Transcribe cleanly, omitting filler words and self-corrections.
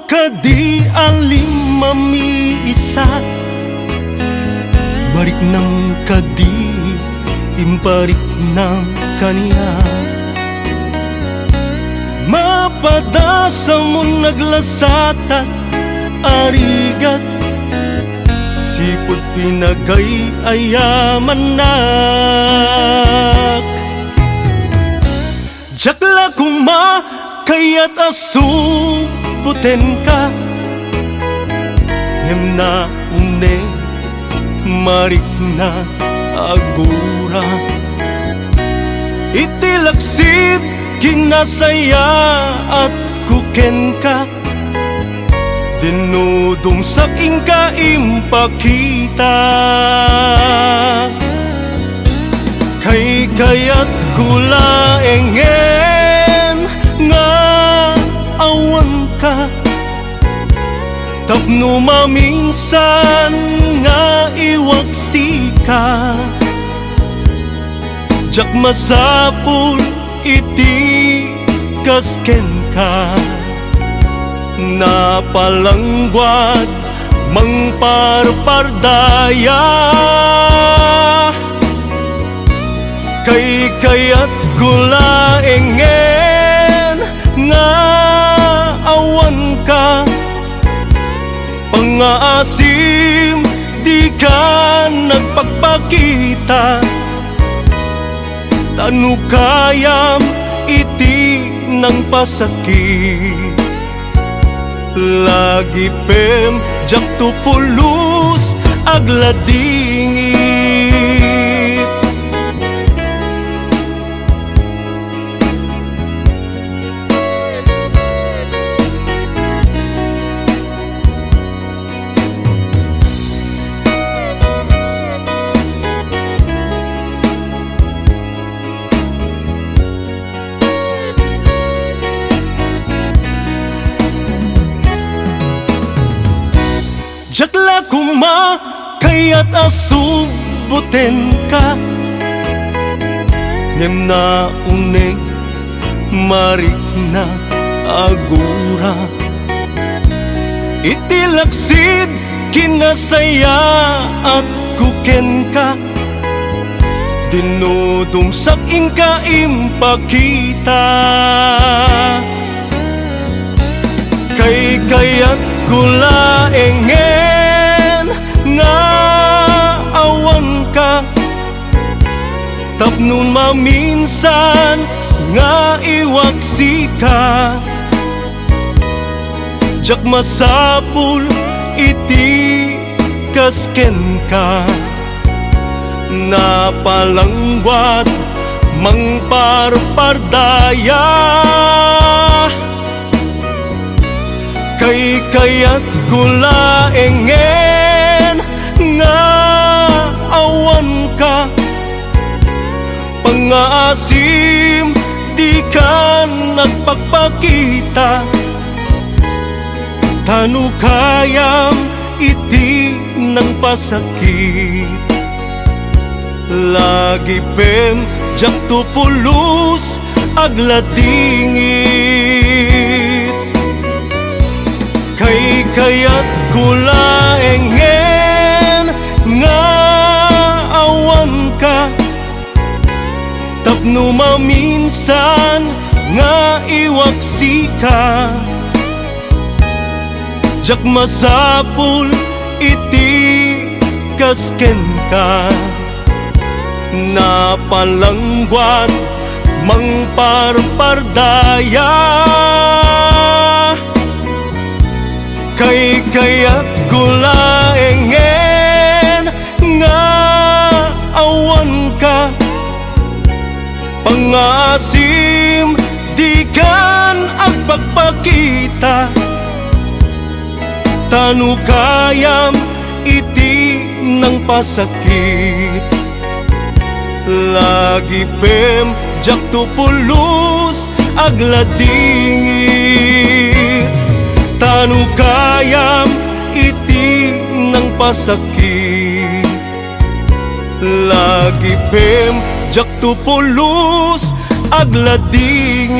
kadi alim mamiisa, barik ng kadi imparik ng kaniya. Mapadasa mo naglasat at arigat, sipot pinagay ayamanak. Jakla kuma kaya't asubuten ka, ngem na une marik na agura. Itilaksid kinasaya at kuken ka, dinudum saking ka impakita. Kay kaya't kulaengen nga awan ka, tapno maminsan nga iwaksi ka. Jak masapul iti kasken ka, napalangguad mangparpardaya. Kay kaya't kulaengen nga awan ka, pangaasim di ka nagpagpakita. Tanu kayam iti ng pasakit, lagi pem jak tupulus agladingit. Jakla kuma kaya't asubuten ka, ngem na uneg marik na agura. Itilaksid kinasaya at kuken ka, dinudum saking ka impakita. Kay kaya't kulaengen nga awan ka, tapnon maminsan nga iwaksi ka. Jak masapul iti kasken ka, napalangguad mangparpardaya. Kay kaya't kulaengen nga awan ka, pangaasim di ka nagpagpakita. Tanu kayam iti ng pasakit, lagi pem jak tupulus agladingit. Kay kaya't kulaengen nga awan ka, tapno maminsan nga iwaksi ka. Jak masapul iti kasken ka, napalangguad mangparpardaya. Kay kaya't kulaengen nga awan ka, pangaasim di kan agpagpakita. Tanu kayam iti ng pasakit, lagi pem jak tupulus agladingit. Tanu kayam iti ng pasakit, lagi pem jak tupulus agladingit.